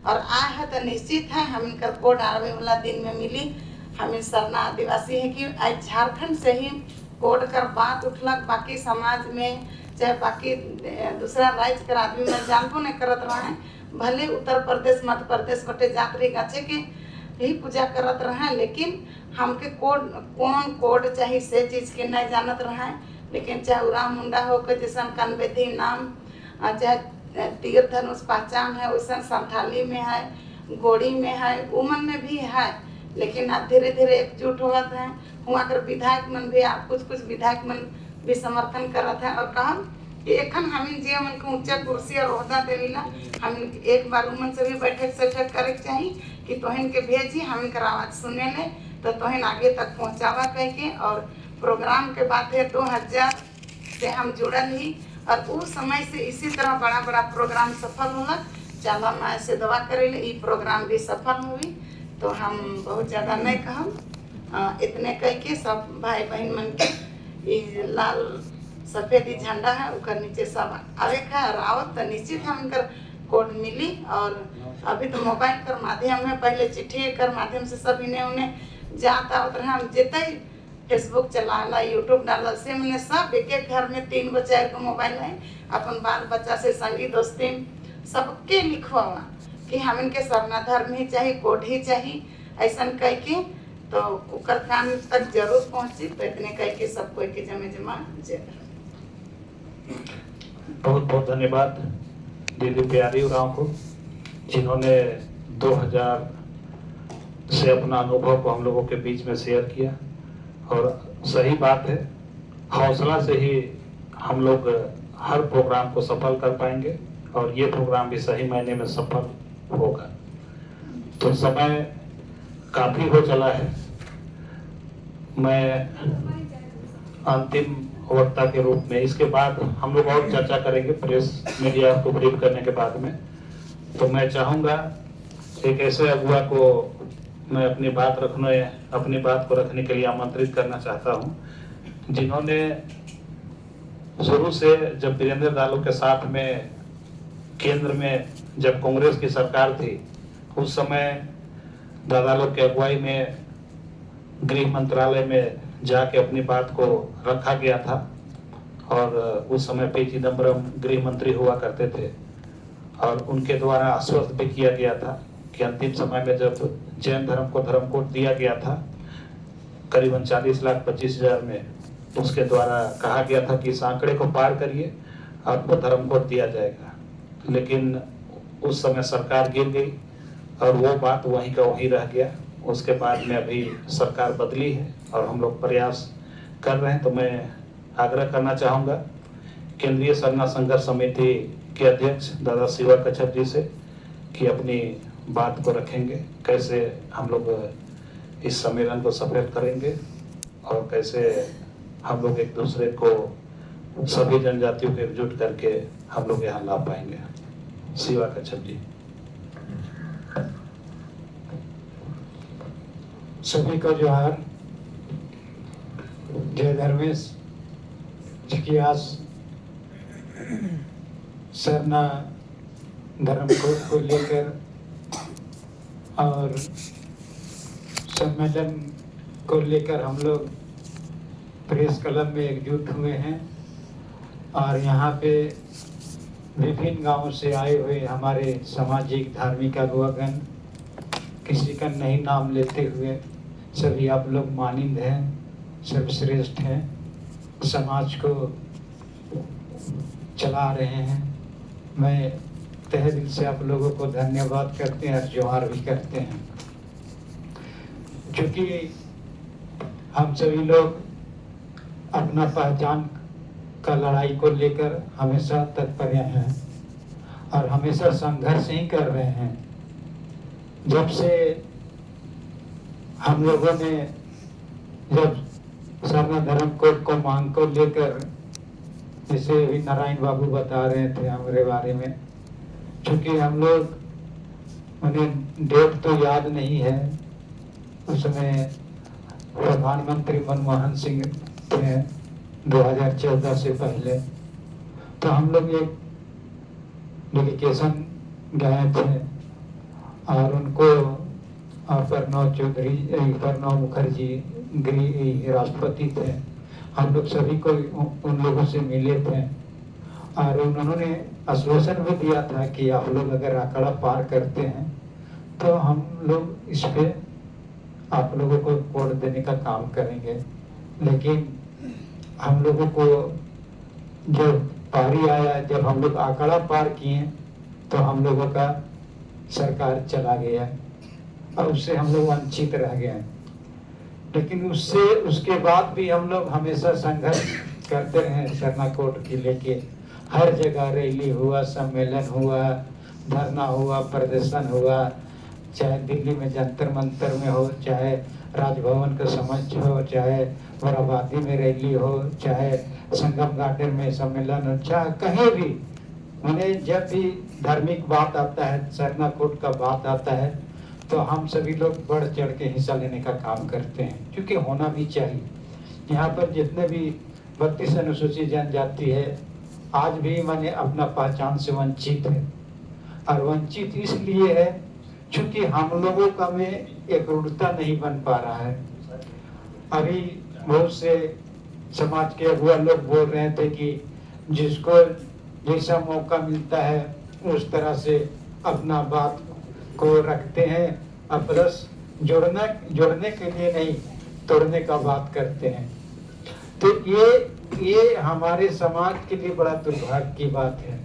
और आए है तो निश्चित है हम इनकर कोड आवे वाला दिन में मिली। हम सरना आदिवासी है कि आज झारखंड से ही कोड कर बात उठलक, बाकी समाज में चाहे बाकी दूसरा राज्य कर आदमी में जानबो नहीं करत रहे, भले उत्तर प्रदेश मध्य प्रदेश बटे जात रही गाचे के ही पूजा करत रहे, लेकिन हमके कोड कौन कोड चाहिए से चीज़ के नहीं जानत रहे। लेकिन चाहे उरा मुंडा हो के जैसा कनबेदी नाम, चाहे तीर धनुष पहचान है वैसा संथाली में है, गोड़ी में है, उमन में भी है। लेकिन अब धीरे धीरे एकजुट होत है, हुआ कर विधायक मन भी कुछ कुछ विधायक मन भी समर्थन करत है। और कहम कि एखन हमिन जे मन को ऊंचा कुर्सी और ओहदा देविला, हम एक बार उमन से भी बैठक सैठक करे के चाहिए कि तोहन के भेजी, हम इनकर आवाज़ सुने ले तो तोहन आगे तक पहुँचावा कह के। और प्रोग्राम के बात है 2000 से हम जुड़ल ही, और उस समय से इसी तरह बड़ा बड़ा प्रोग्राम सफल होला। चलो मैं से दुआ करे ले ये प्रोग्राम भी सफल हुई। तो हम बहुत ज़्यादा नहीं कहम, इतने कह के सब भाई बहन मन के ये लाल सफ़ेद ही झंडा है उकर नीचे सब आवे का और आवत तो निश्चित हम इनकर कोड मिली। और अभी तो मोबाइल कर माध्यम है, पहले चिट्ठी कर माध्यम से सब इन्हें उन्हें जाता आवत रहे। हम जितना ही फेसबुक चलाला, यूट्यूब डाला से मैंने सब एक एक घर में 3 गो 4 गो मोबाइल है, अपन बाल बच्चा से संगी दोस्ती सबके लिखवा कि हम इनके सरना धर्म ही चाहिए, कोड ही चाहिए, ऐसा कह के तो उकर काम तक जरूर पहुँची। तो इतने कह के सब कोई के जमे जमा जय। बहुत बहुत धन्यवाद दीदी प्यारी उराव को, जिन्होंने 2000 से अपना अनुभव को हम लोगों के बीच में शेयर किया। और सही बात है, हौसला से ही हम लोग हर प्रोग्राम को सफल कर पाएंगे और ये प्रोग्राम भी सही मायने में सफल होगा। तो समय काफी हो चला है, मैं अंतिम वक्ता के रूप में इसके बाद हम लोग और चर्चा करेंगे प्रेस मीडिया को ब्रीफ करने के बाद में। तो मैं चाहूँगा एक ऐसे अगुआ को मैं अपनी बात को रखने के लिए आमंत्रित करना चाहता हूँ, जिन्होंने शुरू से जब वीरेंद्र दालो के साथ में केंद्र में जब कांग्रेस की सरकार थी, उस समय दादा लोग की अगुवाई में गृह मंत्रालय में जाके अपनी बात को रखा गया था। और उस समय पी चिदम्बरम गृह मंत्री हुआ करते थे और उनके द्वारा आश्वस्त भी किया गया था कि अंतिम समय में जब जैन धर्म को धर्म कोड दिया गया था करीबन 40,25,000 में, उसके द्वारा कहा गया था कि इस आंकड़े को पार करिए आपको धर्म कोड दिया जाएगा। लेकिन उस समय सरकार गिर गई और वो बात वहीं का वहीं रह गया। उसके बाद में अभी सरकार बदली है और हम लोग प्रयास कर रहे हैं। तो मैं आग्रह करना चाहूँगा केंद्रीय सरना संघर्ष समिति के अध्यक्ष दादा शिवा कच्छप जी से कि अपनी बात को रखेंगे, कैसे हम लोग इस सम्मेलन को सफल करेंगे और कैसे हम लोग एक दूसरे को सभी जनजातियों को एकजुट करके हम लोग यहाँ ला पाएंगे। शिवा कच्छप जी। सभी को जोहार। जय धर्मेश जी आज सरना धर्म कोड को लेकर और सम्मेलन को लेकर हम लोग प्रेस क्लब में एकजुट हुए हैं। और यहाँ पे विभिन्न गांवों से आए हुए हमारे सामाजिक धार्मिक अगुवागण, किसी का नहीं नाम लेते हुए सभी आप लोग मानिंद हैं, सर्वश्रेष्ठ हैं, समाज को चला रहे हैं। मैं तहे दिल से आप लोगों को धन्यवाद करते हैं और जोहार भी करते हैं। क्योंकि हम सभी लोग अपना पहचान का लड़ाई को लेकर हमेशा तत्पर हैं और हमेशा संघर्ष ही कर रहे हैं। जब से हम लोगों ने जब सरना धर्म कोड को मांग को लेकर, जैसे अभी नारायण बाबू बता रहे थे हमारे बारे में, चूंकि हम लोग उन्हें डेट तो याद नहीं है, उस समय प्रधानमंत्री मनमोहन सिंह थे 2014 से पहले, तो हम लोग एक डेलीगेशन गए थे प्रणब मुखर्जी गृह राष्ट्रपति थे। हम लोग सभी को उन लोगों से मिले थे और उन्होंने आश्वासन भी दिया था कि आप लोग अगर आंकड़ा पार करते हैं तो हम लोग इस पे आप लोगों को वोट देने का काम करेंगे। लेकिन हम लोगों को जब पारी आया, जब हम लोग आंकड़ा पार किए तो हम लोगों का सरकार चला गया और उससे हम लोग वंचित रह गए। लेकिन उसके बाद भी हम लोग हमेशा संघर्ष करते रहे सरना कोड की लेके। हर जगह रैली हुआ, सम्मेलन हुआ, धरना हुआ, प्रदर्शन हुआ, चाहे दिल्ली में जंतर मंतर में हो, चाहे राजभवन का समक्ष हो, चाहे मोराबादी में रैली हो, चाहे संगम गार्डन में सम्मेलन हो, चाहे कहीं भी। मैंने जब भी धार्मिक बात आता है, सरना कोड का बात आता है, तो हम सभी लोग बढ़ चढ़ के हिस्सा लेने का काम करते हैं, क्योंकि होना भी चाहिए। यहाँ पर जितने भी 32 अनुसूचित जनजाति है, आज भी मैंने अपना पहचान से वंचित है। और वंचित इसलिए है क्योंकि हम लोगों का में एकरूपता नहीं बन पा रहा है। अभी बहुत से समाज के अगुआ लोग बोल रहे थे कि जिसको जैसा मौका मिलता है उस तरह से अपना बात को रखते हैं, और प्लस जोड़ने के लिए नहीं, तोड़ने का बात करते हैं। तो ये हमारे समाज के लिए बड़ा दुर्भाग्य की बात है,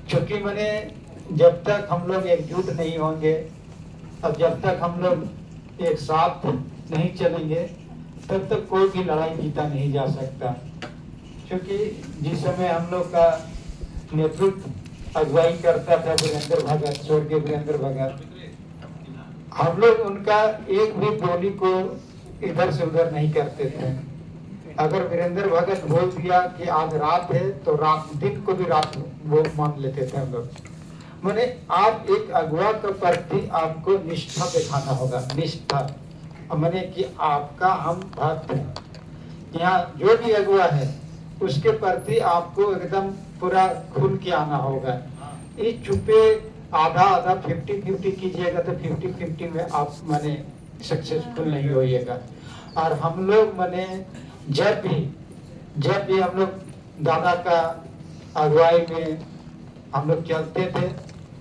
क्योंकि मैंने जब तक हम लोग एकजुट नहीं होंगे, अब जब तक हम लोग एक साथ नहीं चलेंगे, तब तक कोई भी लड़ाई जीता नहीं जा सकता। क्योंकि जिस समय हम लोग का नेतृत्व अगुवाई करता था वीरेंद्र भगत, स्वर्गीय वीरेंद्र भगत, हम लोग उनका एक भी बोली को इधर से उधर नहीं करते थे। अगर वीरेंद्र भगत बोल दिया कि आज रात है, तो रात दिन को भी रात वो मान लेते थे हम लोग। मैंने आप एक अगुआ के प्रति आपको निष्ठा दिखाना होगा, निष्ठा। मैंने कि आपका हम भक्त हैं, यहाँ जो भी अगुआ है उसके प्रति आपको एकदम पूरा खुल के आना होगा। इस चुपे आधा आधा 50-50 कीजिएगा तो 50-50 में आप मैंने सक्सेसफुल नहीं होइएगा। और हम लोग मैंने जब भी हम लोग दादा का अगुवाई में हम लोग चलते थे,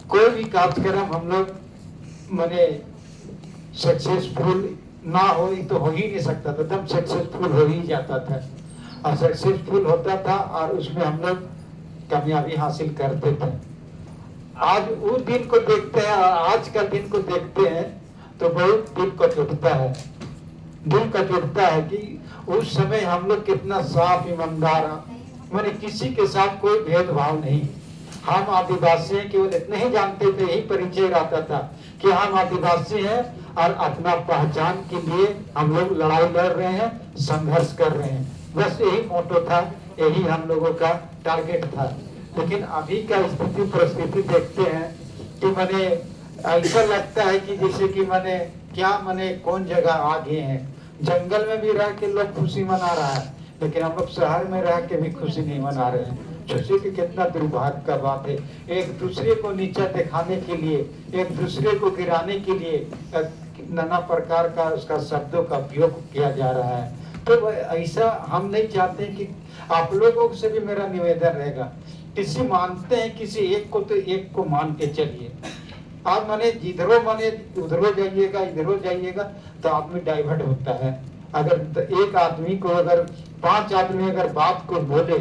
कोई भी कार्यक्रम हम लोग मैंने सक्सेसफुल ना हो तो हो ही नहीं सकता था, तब सक्सेसफुल हो ही जाता था और सक्सेसफुल होता था और उसमें हम लोग कामयाबी हासिल करते थे। आज उस दिन को देखते हैं और आज का दिन को देखते हैं तो बहुत दिल को टूटता है, दिल का टूटता है कि उस समय हम लोग कितना साफ ईमानदार, मैंने किसी के साथ कोई भेदभाव नहीं। हम आदिवासी हैं केवल इतने ही जानते थे, यही परिचय रहता था कि हम आदिवासी हैं और अपना पहचान के लिए हम लोग लड़ाई लड़ रहे हैं, संघर्ष कर रहे हैं, बस यही मोटो था, यही हम लोगों का टारगेट था। लेकिन अभी का स्थिति परिस्थिति देखते हैं कि मैंने ऐसा लगता है कि जैसे कि मैंने कौन जगह आ गए हैं। जंगल में भी रह के लोग खुशी मना रहा है, लेकिन हम लोग शहर में रह के भी खुशी नहीं मना रहे हैं। सोचिए कि कितना दुर्भाग्य का बात है। एक दूसरे को नीचा दिखाने के लिए, एक दूसरे को गिराने के लिए नाना प्रकार का उसका शब्दों का उपयोग किया जा रहा है। तो ऐसा हम नहीं चाहते कि आप लोगों से भी मेरा निवेदन रहेगा, किसी मानते हैं किसी एक को तो एक को मान के चलिए। आप माने जिधरो माने उधरो जाइएगा, इधरो जाइएगा तो आदमी डाइवर्ट होता है। अगर एक आदमी को अगर 5 आदमी अगर बात को बोले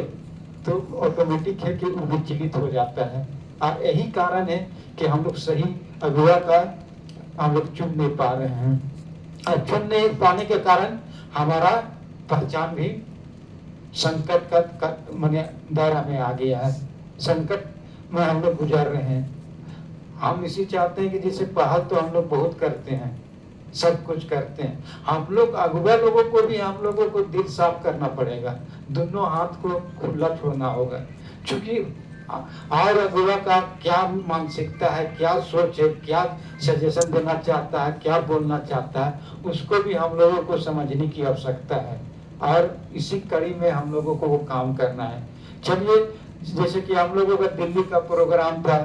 तो ऑटोमेटिक है कि वो विचलित हो जाता है। और यही कारण है कि हम लोग सही अगुआ का हम लोग चुन नहीं पा रहे हैं, और चुन नहीं पाने के कारण हमारा पहचान भी संकट का माने दायरा में आ गया है। संकट में हम लोग गुजार रहे हैं। हम इसी चाहते हैं कि जैसे पहल तो हम लोग बहुत करते हैं, सब कुछ करते हैं, हम लोग अगुआ लोगों को भी हम लोगों को दिल साफ करना पड़ेगा, दोनों हाथ को खुला छोड़ना होगा। क्योंकि और अगुआ का क्या मानसिकता है, क्या सोच है, क्या सजेशन देना चाहता है, क्या बोलना चाहता है, उसको भी हम लोगों को समझने की आवश्यकता है। और इसी कड़ी में हम लोगों को वो काम करना है। चलिए, जैसे कि हम लोगों का दिल्ली का प्रोग्राम था,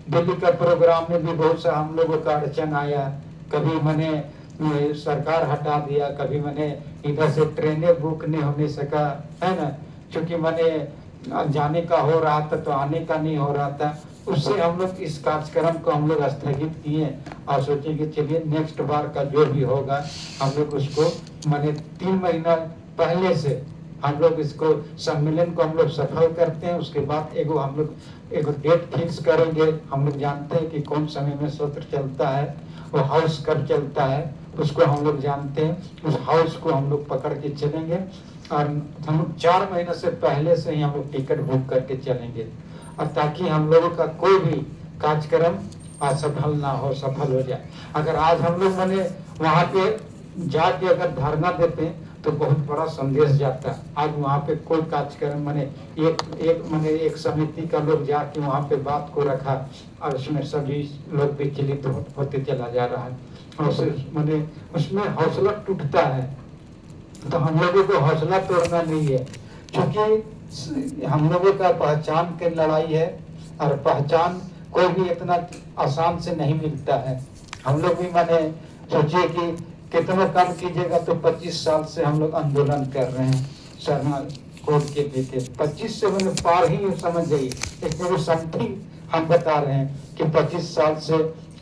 दिल्ली का प्रोग्राम में भी बहुत सा हम लोगों का अड़चन आया कभी मैंने सरकार हटा दिया, कभी मैंने इधर से ट्रेनें बुक नहीं होने सका, है ना, क्योंकि मैंने जाने का हो रहा था तो आने का नहीं हो रहा था। उससे हम लोग इस कार्यक्रम को हम लोग स्थगित किए और सोचे कि चलिए नेक्स्ट बार का जो भी होगा हम लोग उसको मैंने 3 महीना पहले से हम लोग इसको सम्मेलन को हम लोग सफल करते हैं। उसके बाद हम लोग एक डेट फिक्स करेंगे। हम लोग जानते हैं कि कौन समय में सत्र चलता है, वो हाउस कब चलता है उसको हम लोग जानते हैं। उस हाउस को हम लोग पकड़ के चलेंगे और हम लोग 4 महीने से पहले से ही हम लोग टिकट बुक करके चलेंगे, और ताकि हम लोगों का कोई भी कार्यक्रम असफल ना हो, सफल हो जाए। अगर आज हम लोग मैंने वहाँ पे जाके अगर धरना देते हैं तो बहुत बड़ा संदेश जाता है। आज वहाँ पे कोई कार्यक्रम मैंने एक समिति का लोग जाके वहाँ पे बात को रखा और उसमें सभी लोग विचलित होते चला जा रहा है और उसमें हौसला टूटता है। तो हम लोगों को हौसला तोड़ना नहीं है, क्योंकि हम लोगों का पहचान की लड़ाई है और पहचान कोई भी इतना आसान से नहीं मिलता है। हम लोग भी मैंने सोचे कि कितना कम कीजिएगा तो 25 साल से हम लोग आंदोलन कर रहे हैं सरना कोर्ट के पीछे। 25 से मैंने पार ही समझ जाइए, एक समथिंग हम बता रहे हैं कि 25 साल से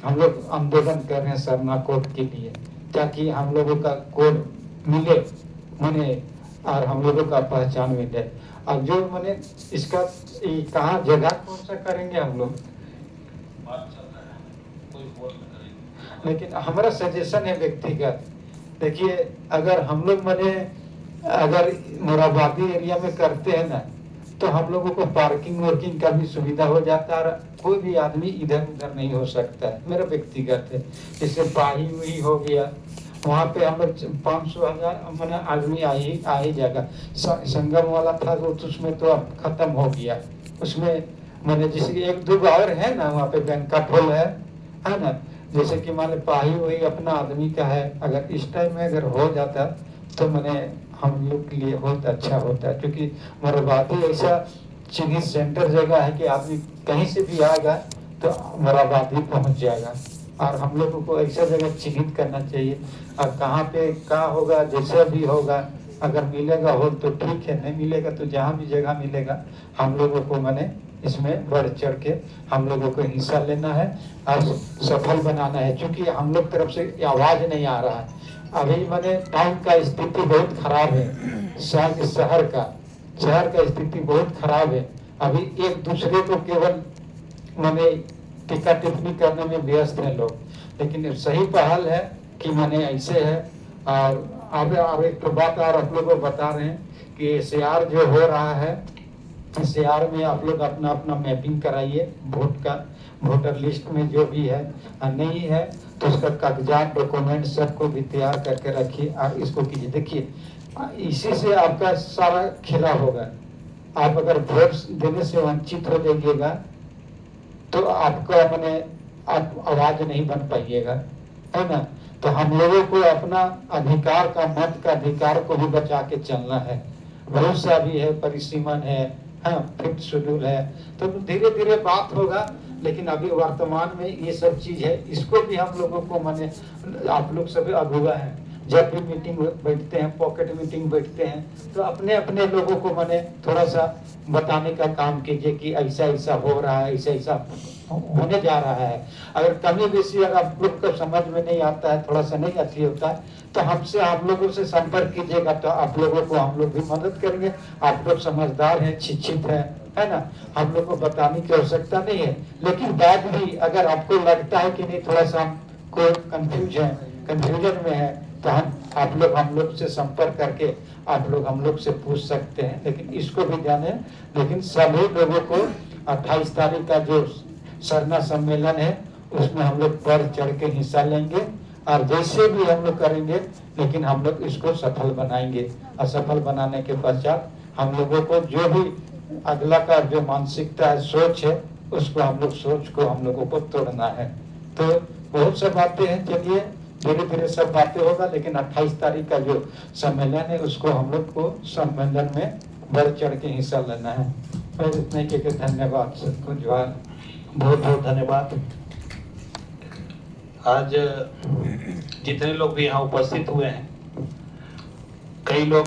हम लोग आंदोलन कर रहे हैं सरना कोर्ट के लिए, ताकि हम लोगों का कोड मिले मैंने और हम लोगों का पहचान मिले। और जो मैंने इसका कहाँ जगह कौन सा करेंगे हम लोग, लेकिन हमारा सजेशन है व्यक्तिगत। देखिए अगर हम लोग अगर मोराबादी एरिया में करते हैं ना तो हम लोगों को पार्किंग वर्किंग का भी सुविधा हो जाता है और कोई भी आदमी इधर उधर नहीं हो सकता है। मेरा व्यक्तिगत है। जैसे पाही हुई हो गया, वहाँ पे हम लोग 500,000 मैंने आदमी आ ही जाएगा। संगम वाला था तो उसमें तो अब खत्म हो गया। उसमें मैंने जैसे 1-2 और है ना, वहाँ पे बैंकट हॉल है ना, जैसे कि मान पाही हुई अपना आदमी का है। अगर इस टाइम में अगर हो जाता तो मैंने हम लोग के लिए बहुत अच्छा होता है, क्योंकि मोराबादी ऐसा चिन्हित सेंटर जगह है कि आदमी कहीं से भी आएगा तो मोराबादी पहुंच जाएगा। और हम लोगों को ऐसा जगह चिन्हित करना चाहिए और कहाँ पे क्या होगा जैसा भी होगा, अगर मिलेगा हो तो ठीक है, नहीं मिलेगा तो जहाँ भी जगह मिलेगा हम लोगों को मैंने इसमें बढ़ चढ़ के हम लोगों को हिस्सा लेना है और सफल बनाना है। क्योंकि हम लोग तरफ से आवाज नहीं आ रहा है। अभी मैंने टाउन का स्थिति बहुत खराब है, शहर का स्थिति बहुत खराब है। अभी एक दूसरे को केवल मैंने टिक्का टिप्पणी करने में व्यस्त है लोग, लेकिन सही पहल है कि मैंने ऐसे है। और अब एक तो बात और आप लोगों को बता रहे हैं कि SAR जो हो रहा है, SAR में आप लोग अपना अपना मैपिंग कराइए वोट का, वोटर लिस्ट में जो भी है नहीं है तो उसका कागजात डॉक्यूमेंट सबको भी तैयार करके रखिए और इसको कीजिए। देखिए इसी से आपका सारा खेला होगा। आप अगर वोट देने से वंचित हो जाइएगा तो आपका आप आवाज नहीं बन पाइएगा, है ना। तो हम लोगों को अपना अधिकार का, मत का अधिकार को भी बचा के चलना है। बहुत सा भी है, परिसीमन है, हाँ 5th शेड्यूल है, तो धीरे धीरे बात होगा। लेकिन अभी वर्तमान में ये सब चीज है, इसको भी हम लोगों को आप लोग सभी अगुवा हैं। जब भी मीटिंग बैठते हैं, पॉकेट मीटिंग बैठते हैं, तो अपने अपने लोगों को थोड़ा सा बताने का काम कीजिए कि ऐसा ऐसा हो रहा है, ऐसा ऐसा होने जा रहा है। अगर कमी बेसी अगर आप लोग को समझ में नहीं आता है, थोड़ा सा नहीं अच्छी होता है, तो हमसे आप लोगों से संपर्क कीजिएगा, तो आप लोगों को हम लोग भी मदद करेंगे। आप लोग समझदार हैं, शिक्षित है ना, हम लोग को बताने की आवश्यकता नहीं है। लेकिन बाद भी अगर आपको लगता है कि नहीं थोड़ा सा हमको कंफ्यूजन में है, तो आप लोग हम लोग से संपर्क करके आप लोग हम लोग से पूछ सकते हैं। लेकिन इसको भी जाने, लेकिन सभी लोगों को 28 तारीख का जो सरना सम्मेलन है उसमें हम लोग बढ़ चढ़ के हिस्सा लेंगे और जैसे भी हम लोग करेंगे, लेकिन हम लोग इसको सफल बनाएंगे। और सफल बनाने के पश्चात हम लोगों को जो भी अगला का जो मानसिकता है, सोच है, उसको सोच को हम लोगों को तोड़ना है। तो बहुत सब बातें हैं, चलिए धीरे धीरे सब बातें होगा। लेकिन 28 तारीख का जो सम्मेलन है उसको हम लोग को सम्मेलन में बढ़ चढ़ के हिस्सा लेना है। और इतने के धन्यवाद सबको, जोहार, बहुत बहुत धन्यवाद। आज जितने लोग भी यहाँ उपस्थित हुए हैं, कई लोग